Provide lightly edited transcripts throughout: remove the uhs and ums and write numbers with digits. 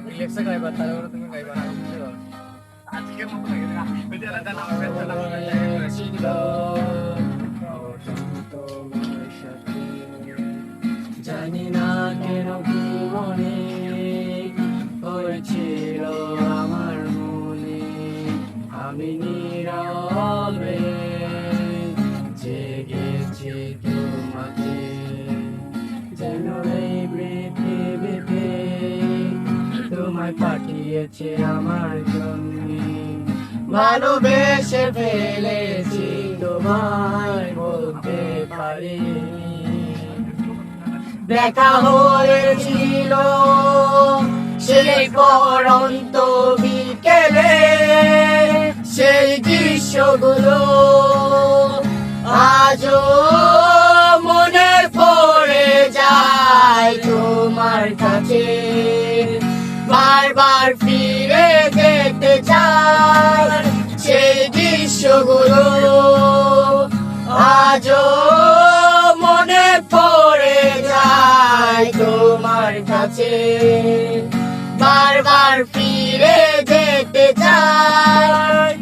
রিল্যাক্সে গাইবা তারপরে তুমি গাইবা না আজকের মতো জানি না কেন কি মনে হয়েছিল আমার মনে আমি নীরবে জেগেছি তোমাকে যেন এই পৃথিবীতে তোমায় পাঠিয়েছে আমার জন্য ভালোবেসে ফেলেছি তোমায় বলতে পারিনি দেখা হয়েছিল সেই পরন্ত বিকেলে সেই দৃশ্যগুলো আজও মনে পড়ে যায় তোমার কাছে বারবার ফিরে যেতে চাই সেই দৃশ্যগুলো আজও মনে পড়ে যায় তোমার কাছে বারবার ফিরে যেতে চাই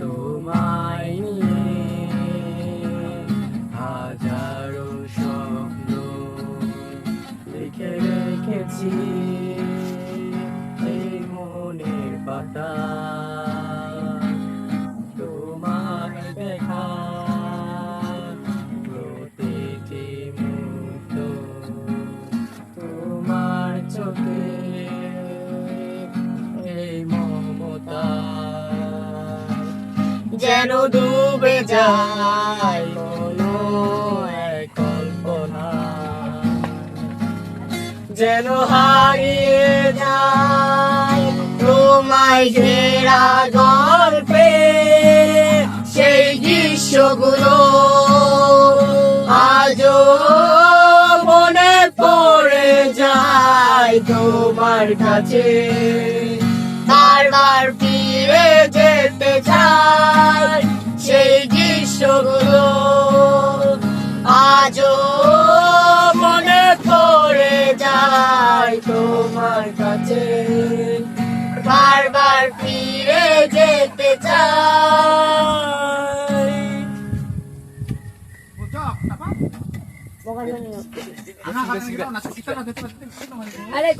তোমায় নিয়ে হাজারো স্বপ্ন লিখে রেখেছি এই মনের পাতা তোমার দেখা প্রতিটি মুহূর্ত তোমার চোখে এই মমতা যেন ডুবে যায় কোনো এক কল্পনা যেন হারিয়ে যায় তোমায় ঘেরা গল্পে সেই দৃশ্যগুলো আজও মনে পড়ে যায় তোমার কাছে বারবার ফিরে যেতে চাই সেই দৃশ্যগুলো আজও মনে পড়ে যায় তোমার কাছে বারবার ফিরে যেতে চাই আরে